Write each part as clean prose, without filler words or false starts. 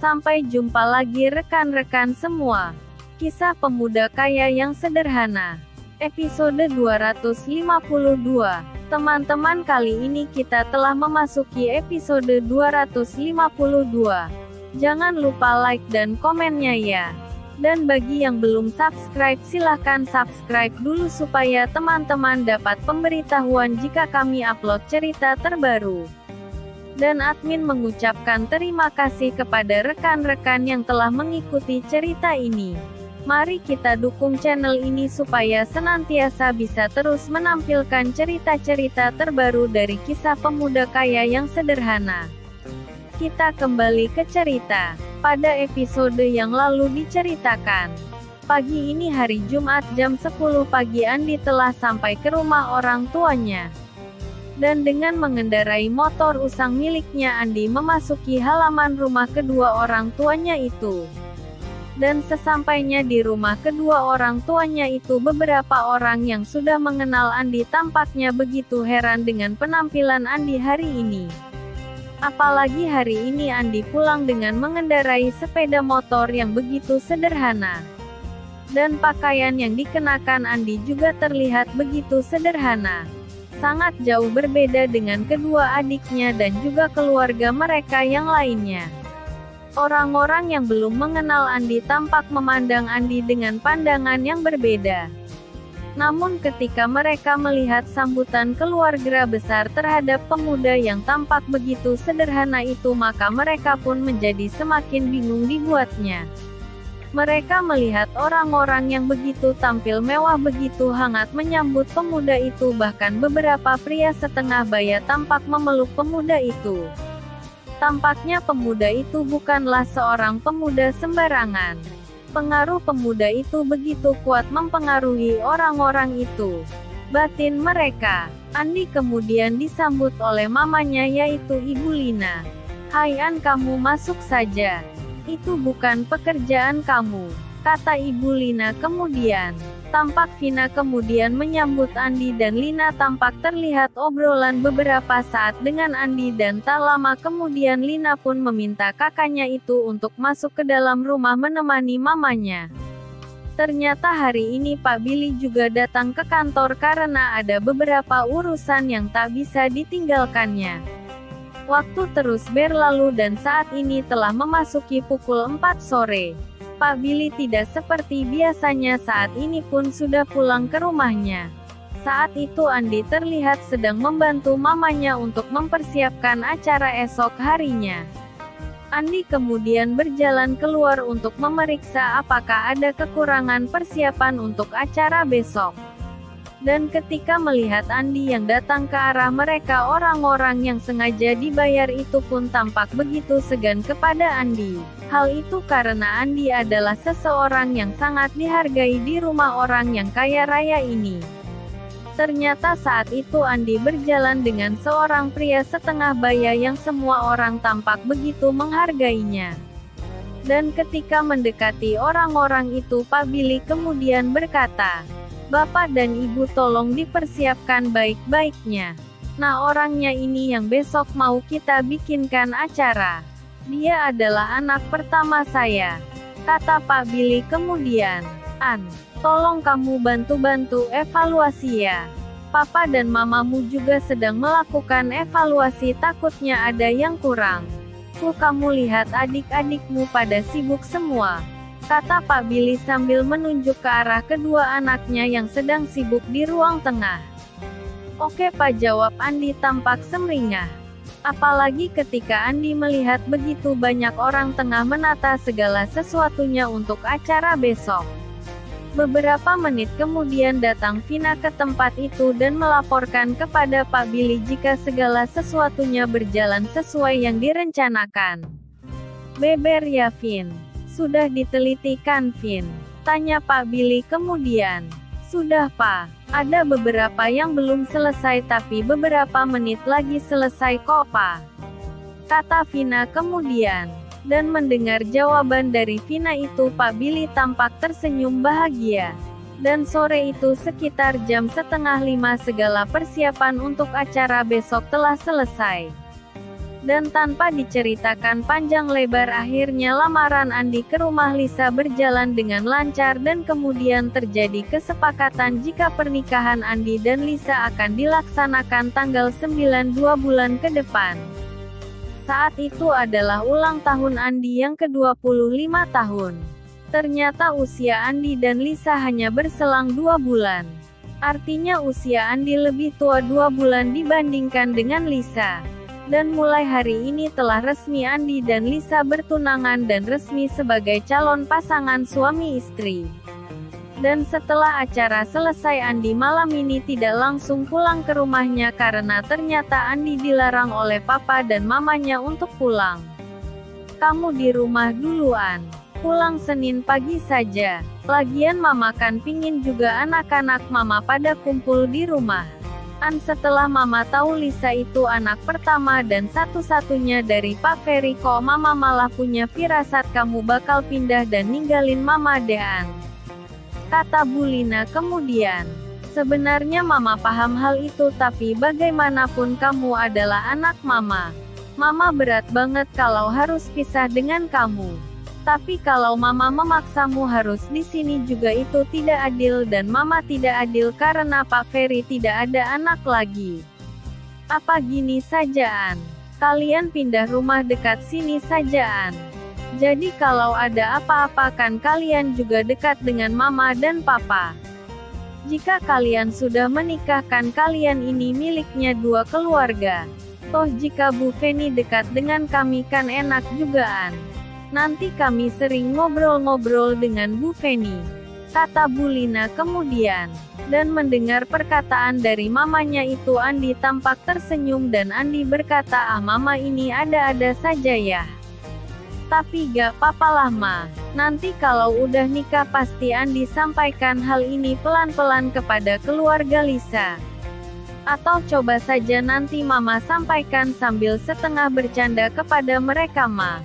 Sampai jumpa lagi rekan-rekan semua. Kisah pemuda kaya yang sederhana. Episode 252. Teman-teman, kali ini kita telah memasuki episode 252. Jangan lupa like dan komennya ya. Dan bagi yang belum subscribe, silahkan subscribe dulu supaya teman-teman dapat pemberitahuan jika kami upload cerita terbaru. Dan admin mengucapkan terima kasih kepada rekan-rekan yang telah mengikuti cerita ini. Mari kita dukung channel ini supaya senantiasa bisa terus menampilkan cerita-cerita terbaru dari kisah pemuda kaya yang sederhana. Kita kembali ke cerita. Pada episode yang lalu diceritakan, pagi ini hari Jumat jam 10 pagi Andi telah sampai ke rumah orang tuanya. Dan dengan mengendarai motor usang miliknya, Andi memasuki halaman rumah kedua orang tuanya itu. Dan sesampainya di rumah kedua orang tuanya itu, beberapa orang yang sudah mengenal Andi tampaknya begitu heran dengan penampilan Andi hari ini. Apalagi hari ini Andi pulang dengan mengendarai sepeda motor yang begitu sederhana. Dan pakaian yang dikenakan Andi juga terlihat begitu sederhana. Sangat jauh berbeda dengan kedua adiknya dan juga keluarga mereka yang lainnya. Orang-orang yang belum mengenal Andi tampak memandang Andi dengan pandangan yang berbeda. Namun ketika mereka melihat sambutan keluarga besar terhadap pemuda yang tampak begitu sederhana itu, maka mereka pun menjadi semakin bingung dibuatnya. Mereka melihat orang-orang yang begitu tampil mewah begitu hangat menyambut pemuda itu, bahkan beberapa pria setengah baya tampak memeluk pemuda itu. Tampaknya pemuda itu bukanlah seorang pemuda sembarangan. Pengaruh pemuda itu begitu kuat mempengaruhi orang-orang itu. Batin mereka. Andi kemudian disambut oleh mamanya, yaitu Ibu Lina. "Hai An, kamu masuk saja. Itu bukan pekerjaan kamu," kata Ibu Lina kemudian. Tampak Vina kemudian menyambut Andi dan Lina tampak terlihat obrolan beberapa saat dengan Andi, dan tak lama kemudian Lina pun meminta kakaknya itu untuk masuk ke dalam rumah menemani mamanya. Ternyata hari ini Pak Billy juga datang ke kantor karena ada beberapa urusan yang tak bisa ditinggalkannya. Waktu terus berlalu dan saat ini telah memasuki pukul 4 sore. Pak Billy tidak seperti biasanya saat ini pun sudah pulang ke rumahnya. Saat itu Andi terlihat sedang membantu mamanya untuk mempersiapkan acara esok harinya. Andi kemudian berjalan keluar untuk memeriksa apakah ada kekurangan persiapan untuk acara besok. Dan ketika melihat Andi yang datang ke arah mereka, orang-orang yang sengaja dibayar itu pun tampak begitu segan kepada Andi. Hal itu karena Andi adalah seseorang yang sangat dihargai di rumah orang yang kaya raya ini. Ternyata saat itu Andi berjalan dengan seorang pria setengah baya yang semua orang tampak begitu menghargainya. Dan ketika mendekati orang-orang itu, Pak Billy kemudian berkata, "Bapak dan Ibu tolong dipersiapkan baik-baiknya. Nah, orangnya ini yang besok mau kita bikinkan acara. Dia adalah anak pertama saya," kata Pak Billy kemudian. "An, tolong kamu bantu-bantu evaluasi ya. Papa dan mamamu juga sedang melakukan evaluasi, takutnya ada yang kurang. Kamu lihat adik-adikmu pada sibuk semua," kata Pak Billy sambil menunjuk ke arah kedua anaknya yang sedang sibuk di ruang tengah. "Oke Pak," jawab Andi tampak sumringah. Apalagi ketika Andi melihat begitu banyak orang tengah menata segala sesuatunya untuk acara besok. Beberapa menit kemudian datang Vina ke tempat itu dan melaporkan kepada Pak Billy jika segala sesuatunya berjalan sesuai yang direncanakan. "Beber ya Vin? Sudah diteliti kan Vin?" tanya Pak Billy kemudian. "Sudah Pak. Ada beberapa yang belum selesai tapi beberapa menit lagi selesai kok Pak," kata Vina kemudian. Dan mendengar jawaban dari Vina itu, Pak Billy tampak tersenyum bahagia. Dan sore itu sekitar jam 4:30 segala persiapan untuk acara besok telah selesai. Dan tanpa diceritakan panjang lebar akhirnya lamaran Andi ke rumah Lisa berjalan dengan lancar dan kemudian terjadi kesepakatan jika pernikahan Andi dan Lisa akan dilaksanakan tanggal 9 2 bulan ke depan. Saat itu adalah ulang tahun Andi yang ke-25 tahun. Ternyata usia Andi dan Lisa hanya berselang 2 bulan. Artinya usia Andi lebih tua 2 bulan dibandingkan dengan Lisa. Dan mulai hari ini telah resmi Andi dan Lisa bertunangan dan resmi sebagai calon pasangan suami istri. Dan setelah acara selesai Andi malam ini tidak langsung pulang ke rumahnya karena ternyata Andi dilarang oleh papa dan mamanya untuk pulang. Kamu di rumah duluan. Pulang Senin pagi saja. Lagian mama kan pingin juga anak-anak mama pada kumpul di rumah. Setelah mama tahu Lisa itu anak pertama dan satu-satunya dari Pak Ferry, kok mama malah punya firasat kamu bakal pindah dan ninggalin mama dean, kata Bu Lina kemudian. Sebenarnya mama paham hal itu, tapi bagaimanapun kamu adalah anak mama. Mama berat banget kalau harus pisah dengan kamu. Tapi kalau mama memaksamu harus di sini juga itu tidak adil dan mama tidak adil karena Pak Ferry tidak ada anak lagi. Apa gini sajaan? Kalian pindah rumah dekat sini sajaan. Jadi kalau ada apa-apa kan kalian juga dekat dengan mama dan papa. Jika kalian sudah menikah kan kalian ini miliknya dua keluarga. Toh jika Bu Feni dekat dengan kami kan enak jugaan. Nanti kami sering ngobrol-ngobrol dengan Bu Feni, kata Bu Lina kemudian. Dan mendengar perkataan dari mamanya itu Andi tampak tersenyum dan Andi berkata, mama ini ada-ada saja ya. Tapi gak apa-apa lah ma. Nanti kalau udah nikah pasti Andi sampaikan hal ini pelan-pelan kepada keluarga Lisa. Atau coba saja nanti mama sampaikan sambil setengah bercanda kepada mereka ma,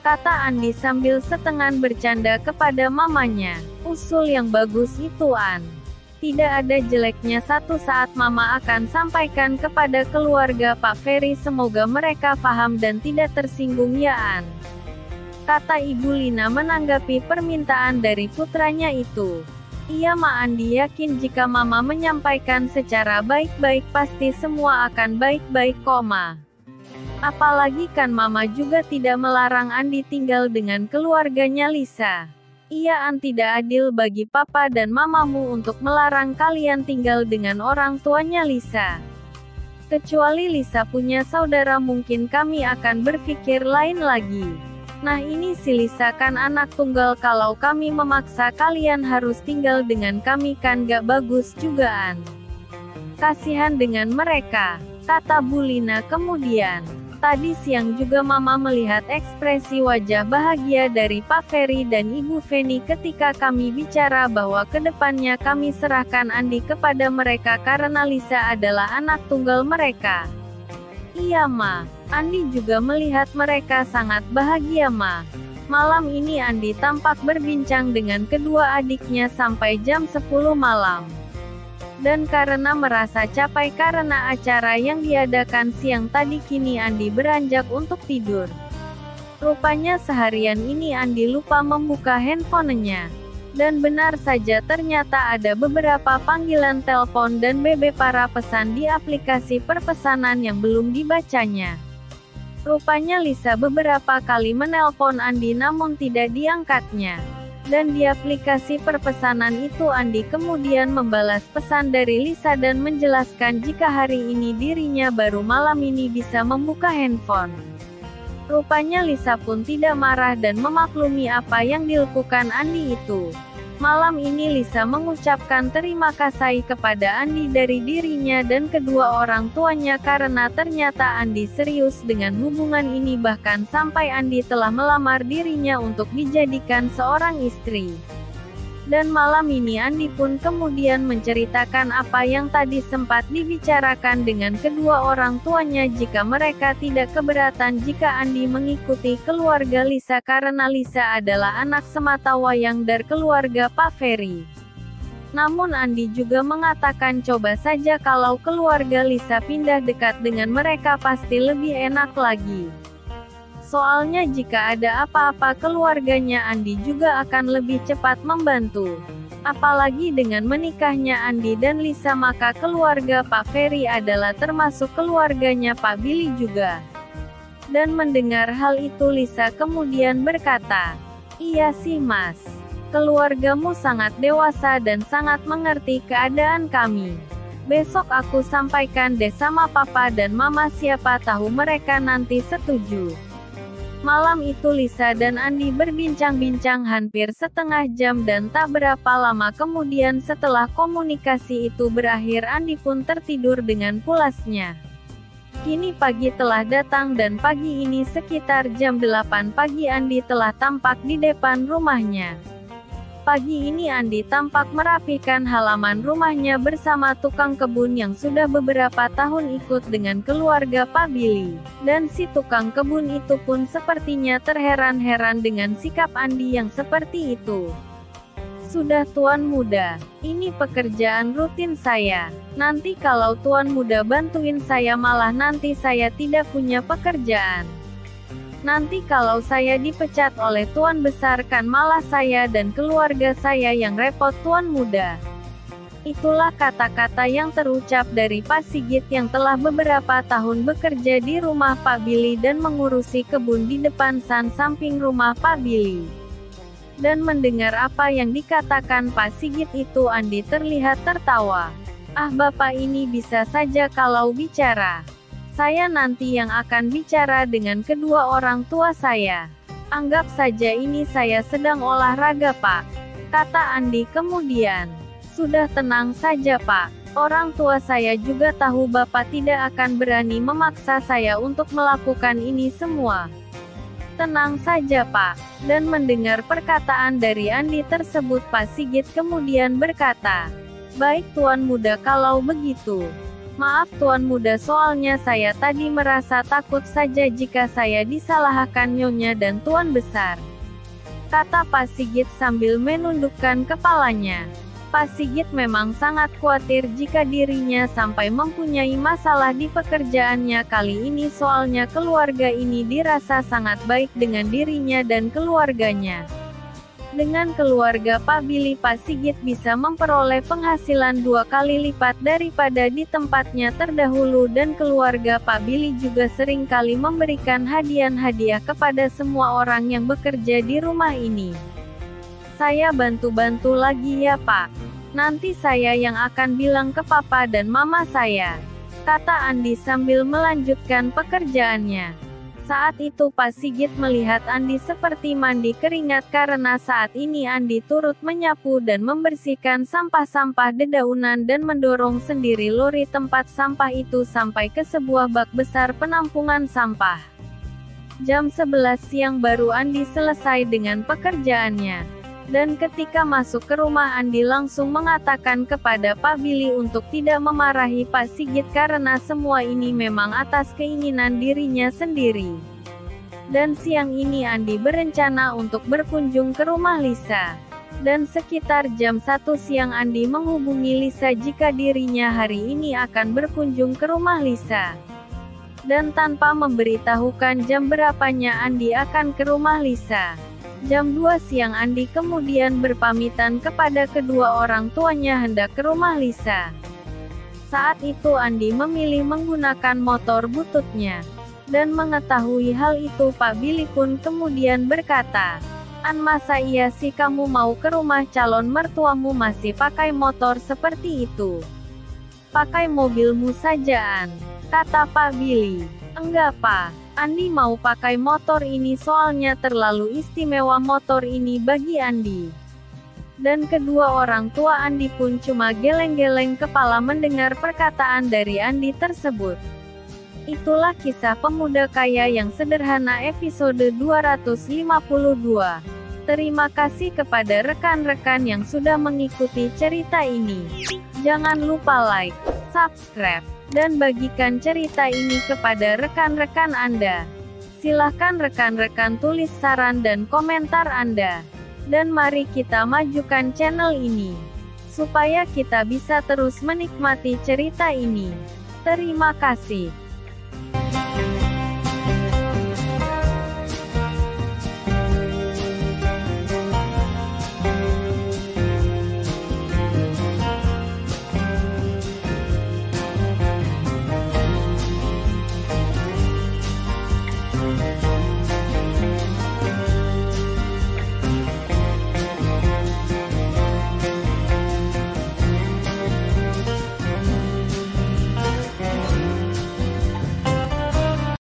kata Andi sambil setengah bercanda kepada mamanya. Usul yang bagus itu An. Tidak ada jeleknya satu saat mama akan sampaikan kepada keluarga Pak Ferry, semoga mereka paham dan tidak tersinggung ya An, kata Ibu Lina menanggapi permintaan dari putranya itu. Iya ma, Andi yakin jika mama menyampaikan secara baik-baik pasti semua akan baik-baik kok ma. Apalagi kan mama juga tidak melarang Andi tinggal dengan keluarganya Lisa. Iya An, tidak adil bagi papa dan mamamu untuk melarang kalian tinggal dengan orang tuanya Lisa. Kecuali Lisa punya saudara mungkin kami akan berpikir lain lagi. Nah ini si Lisa kan anak tunggal, kalau kami memaksa kalian harus tinggal dengan kami kan gak bagus juga An. Kasihan dengan mereka, kata Bu Lina kemudian. Tadi siang juga mama melihat ekspresi wajah bahagia dari Pak Ferry dan Ibu Feni ketika kami bicara bahwa kedepannya kami serahkan Andi kepada mereka karena Lisa adalah anak tunggal mereka. Iya ma, Andi juga melihat mereka sangat bahagia ma. Malam ini Andi tampak berbincang dengan kedua adiknya sampai jam 10 malam. Dan karena merasa capek karena acara yang diadakan siang tadi, kini Andi beranjak untuk tidur. Rupanya seharian ini Andi lupa membuka handphonenya. Dan benar saja ternyata ada beberapa panggilan telepon dan BB para pesan di aplikasi perpesanan yang belum dibacanya. Rupanya Lisa beberapa kali menelpon Andi namun tidak diangkatnya. Dan di aplikasi perpesanan itu Andi kemudian membalas pesan dari Lisa dan menjelaskan jika hari ini dirinya baru malam ini bisa membuka handphone. Rupanya Lisa pun tidak marah dan memaklumi apa yang dilakukan Andi itu. Malam ini Lisa mengucapkan terima kasih kepada Andi dari dirinya dan kedua orang tuanya karena ternyata Andi serius dengan hubungan ini, bahkan sampai Andi telah melamar dirinya untuk dijadikan seorang istri. Dan malam ini Andi pun kemudian menceritakan apa yang tadi sempat dibicarakan dengan kedua orang tuanya jika mereka tidak keberatan jika Andi mengikuti keluarga Lisa karena Lisa adalah anak sematawayang dari keluarga Pak Ferry. Namun Andi juga mengatakan coba saja kalau keluarga Lisa pindah dekat dengan mereka pasti lebih enak lagi. Soalnya jika ada apa-apa keluarganya Andi juga akan lebih cepat membantu. Apalagi dengan menikahnya Andi dan Lisa maka keluarga Pak Ferry adalah termasuk keluarganya Pak Billy juga. Dan mendengar hal itu Lisa kemudian berkata, "Iya sih Mas. Keluargamu sangat dewasa dan sangat mengerti keadaan kami. Besok aku sampaikan deh sama papa dan mama siapa tahu mereka nanti setuju." Malam itu Lisa dan Andi berbincang-bincang hampir setengah jam dan tak berapa lama kemudian setelah komunikasi itu berakhir Andi pun tertidur dengan pulasnya. Kini pagi telah datang dan pagi ini sekitar jam 8 pagi Andi telah tampak di depan rumahnya. Pagi ini Andi tampak merapikan halaman rumahnya bersama tukang kebun yang sudah beberapa tahun ikut dengan keluarga Pak Billy. Dan si tukang kebun itu pun sepertinya terheran-heran dengan sikap Andi yang seperti itu. "Sudah Tuan Muda, ini pekerjaan rutin saya. Nanti kalau Tuan Muda bantuin saya malah nanti saya tidak punya pekerjaan. Nanti kalau saya dipecat oleh Tuan Besar kan malah saya dan keluarga saya yang repot Tuan Muda." Itulah kata-kata yang terucap dari Pak Sigit yang telah beberapa tahun bekerja di rumah Pak Billy dan mengurusi kebun di depan samping rumah Pak Billy. Dan mendengar apa yang dikatakan Pak Sigit itu Andi terlihat tertawa. "Ah Bapak ini bisa saja kalau bicara. Saya nanti yang akan bicara dengan kedua orang tua saya. Anggap saja ini saya sedang olahraga Pak," kata Andi kemudian. "Sudah tenang saja Pak. Orang tua saya juga tahu Bapak tidak akan berani memaksa saya untuk melakukan ini semua. Tenang saja Pak." Dan mendengar perkataan dari Andi tersebut Pak Sigit kemudian berkata, "Baik Tuan Muda kalau begitu. Maaf Tuan Muda soalnya saya tadi merasa takut saja jika saya disalahkan Nyonya dan Tuan Besar," kata Pak Sigit sambil menundukkan kepalanya. Pak Sigit memang sangat khawatir jika dirinya sampai mempunyai masalah di pekerjaannya kali ini soalnya keluarga ini dirasa sangat baik dengan dirinya dan keluarganya. Dengan keluarga Pak Billy Pak Sigit bisa memperoleh penghasilan 2 kali lipat daripada di tempatnya terdahulu dan keluarga Pak Billy juga sering kali memberikan hadiah-hadiah kepada semua orang yang bekerja di rumah ini. "Saya bantu-bantu lagi ya Pak. Nanti saya yang akan bilang ke papa dan mama saya," kata Andi sambil melanjutkan pekerjaannya. Saat itu Pak Sigit melihat Andi seperti mandi keringat karena saat ini Andi turut menyapu dan membersihkan sampah-sampah dedaunan dan mendorong sendiri lori tempat sampah itu sampai ke sebuah bak besar penampungan sampah. Jam 11 siang baru Andi selesai dengan pekerjaannya. Dan ketika masuk ke rumah Andi langsung mengatakan kepada Pak Billy untuk tidak memarahi Pak Sigit karena semua ini memang atas keinginan dirinya sendiri. Dan siang ini Andi berencana untuk berkunjung ke rumah Lisa. Dan sekitar jam 1 siang Andi menghubungi Lisa jika dirinya hari ini akan berkunjung ke rumah Lisa. Dan tanpa memberitahukan jam berapanya Andi akan ke rumah Lisa. Jam 2 siang Andi kemudian berpamitan kepada kedua orang tuanya hendak ke rumah Lisa. Saat itu Andi memilih menggunakan motor bututnya. Dan mengetahui hal itu Pak Billy pun kemudian berkata, "An masa iya sih kamu mau ke rumah calon mertuamu masih pakai motor seperti itu? Pakai mobilmu saja An," kata Pak Billy. "Enggak Pak. Andi mau pakai motor ini soalnya terlalu istimewa motor ini bagi Andi." Dan kedua orang tua Andi pun cuma geleng-geleng kepala mendengar perkataan dari Andi tersebut. Itulah kisah pemuda kaya yang sederhana episode 252. Terima kasih kepada rekan-rekan yang sudah mengikuti cerita ini. Jangan lupa like, subscribe, dan bagikan cerita ini kepada rekan-rekan Anda. Silahkan rekan-rekan tulis saran dan komentar Anda. Dan mari kita majukan channel ini. supaya kita bisa terus menikmati cerita ini. Terima kasih.